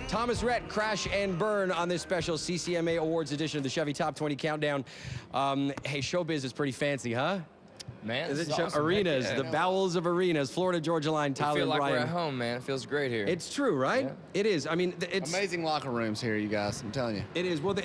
Thomas Rhett, Crash and Burn on this special CCMA Awards edition of the Chevy Top 20 Countdown. Hey, showbiz is pretty fancy, huh? Man, Is it awesome, arenas, man. the bowels of arenas, Florida Georgia Line, Tyler and and Brian. We're at home, man. It feels great here. It's true, right? Yeah. It is. I mean, it's amazing locker rooms here, you guys. I'm telling you. It is. Well,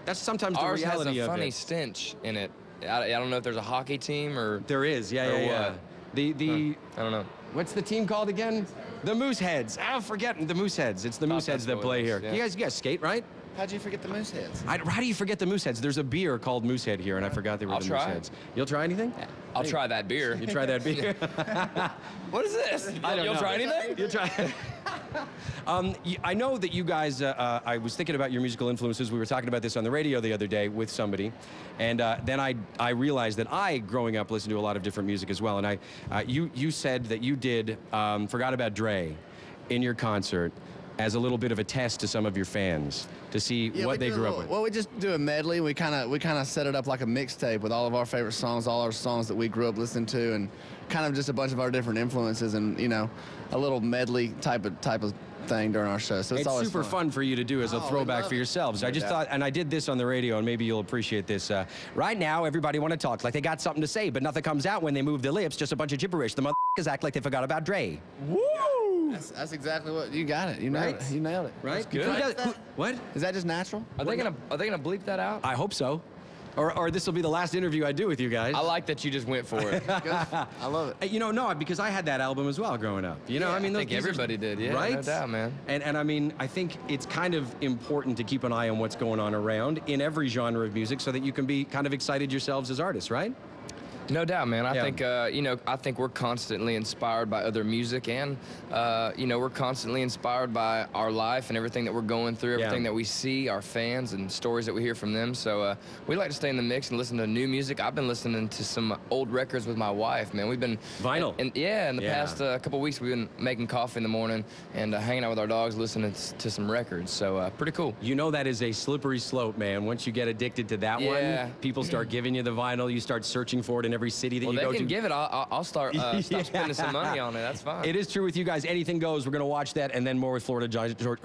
that's sometimes the Ours reality has a of funny it. stench in it. I don't know if there's a hockey team or There is. Yeah. The I don't know. What's the team called again? The Mooseheads. I'm forgetting the Mooseheads. It's the Mooseheads that play here. Yeah. You guys skate, right? How'd you forget the Mooseheads? How do you forget the Mooseheads? There's a beer called Moosehead here, and I forgot they were I'll the try. Mooseheads. You'll try anything? I'll try that beer. You try that beer? What is this? You'll try anything? You'll try. I know that you guys, I was thinking about your musical influences. We were talking about this on the radio the other day with somebody. And then I realized that I, growing up, listened to a lot of different music as well. And you said that you did Forgot About Dre in your concert as a little bit of a test to some of your fans to see what they grew up with. Well, we just do a medley. We kind of set it up like a mixtape with all of our favorite songs, all our songs that we grew up listening to, and kind of just a bunch of our different influences, and a little medley type of thing during our show. So it's always super fun for you to do as a throwback for yourselves. I just thought, and I did this on the radio, and maybe you'll appreciate this. Right now, everybody want to talk like they got something to say, but nothing comes out when they move their lips. Just a bunch of gibberish. The motherfuckers act like they forgot about Dre. Woo! That's exactly what you got it. You nailed it. You nailed it. Right? Good. What? Is that just natural? Are they gonna bleep that out? I hope so. Or this will be the last interview I do with you guys. I like that you just went for it. Good. I love it. No, because I had that album as well growing up. I mean, I think everybody did, yeah, right? no doubt, man. And I mean, I think it's kind of important to keep an eye on what's going on around in every genre of music so that you can be kind of excited yourselves as artists, right? No doubt, man. I think I think we're constantly inspired by other music, and we're constantly inspired by our life and everything that we're going through, everything that we see, our fans, and stories that we hear from them. So we like to stay in the mix and listen to new music. I've been listening to some old records with my wife, man. We've been vinyl. In the past couple weeks, we've been making coffee in the morning and hanging out with our dogs, listening to some records. So pretty cool. That is a slippery slope, man. Once you get addicted to that one, people start giving you the vinyl. You start searching for it in every city that you go to. Well, they can give it. I'll start spending some money on it. That's fine. It is true with you guys. Anything goes. We're going to watch that and then more with Florida Georgia.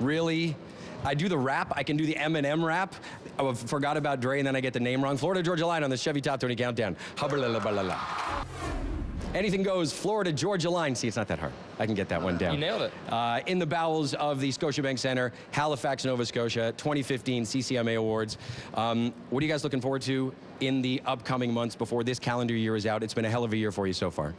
Really? I do the rap. I can do the Eminem rap. I forgot about Dre, and then I get the name wrong. Florida Georgia Line on the Chevy Top 20 Countdown. Anything goes, Florida Georgia Line. See, it's not that hard. I can get that one down. You nailed it. In the bowels of the Scotiabank Center, Halifax, Nova Scotia, 2015 CCMA Awards. What are you guys looking forward to in the upcoming months before this calendar year is out? It's been a hell of a year for you so far.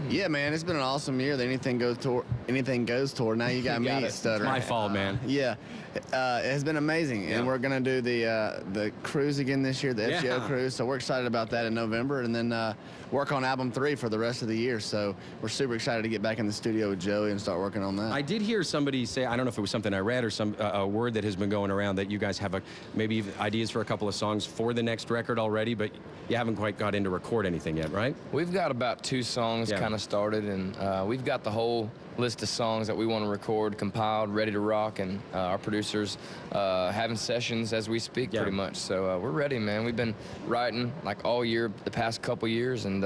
Yeah, man, it's been an awesome year. Anything goes toward. Now you got me stuttering. My fault, man. Yeah, it has been amazing, and we're gonna do the cruise again this year, the FGO cruise. So we're excited about that in November, and then work on album 3 for the rest of the year. So we're super excited to get back in the studio with Joey and start working on that. I did hear somebody say, I don't know if it was something I read or some a word that has been going around, that you guys have maybe ideas for a couple of songs for the next record already, but you haven't quite got in to record anything yet, right? We've got about 2 songs kind of started, and we've got the whole list of songs that we want to record compiled, ready to rock, and our producers having sessions as we speak pretty much. So we're ready, man. We've been writing like all year, the past couple years, and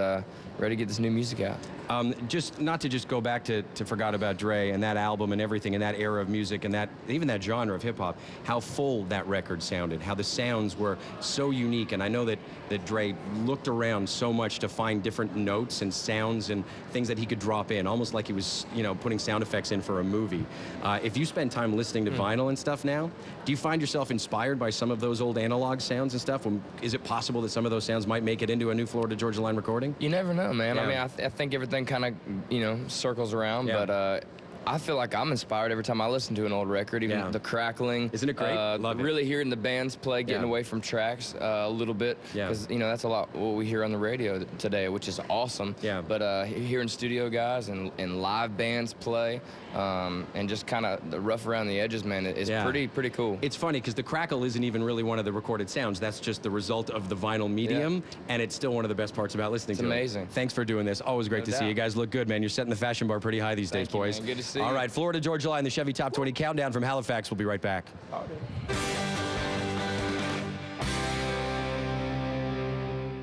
ready to get this new music out. Just not to just go back to Forgot About Dre and that album and everything and that era of music and even that genre of hip-hop, how full that record sounded, how the sounds were so unique. And I know that Dre looked around so much to find different notes and sounds and things that he could drop in, almost like he was, putting sound effects in for a movie. If you spend time listening to vinyl and stuff now, do you find yourself inspired by some of those old analog sounds and stuff? Is it possible that some of those sounds might make it into a new Florida Georgia Line recording? You never know, man. I mean, I think everything kind of, circles around, but I feel like I'm inspired every time I listen to an old record, even the crackling. Isn't it great? Love it. Really hearing the bands play, getting away from tracks a little bit. Because, that's a lot what we hear on the radio today, which is awesome. But hearing studio guys and live bands play, and just kind of the rough around the edges, man, is pretty cool. It's funny because the crackle isn't even really one of the recorded sounds. That's just the result of the vinyl medium, and it's still one of the best parts about listening to it. It's amazing. Thanks for doing this. Always great to see you. You guys look good, man. You're setting the fashion bar pretty high these days, boys. Man. Good to see you. All right, Florida Georgia Line, the Chevy Top 20 Countdown from Halifax. We'll be right back.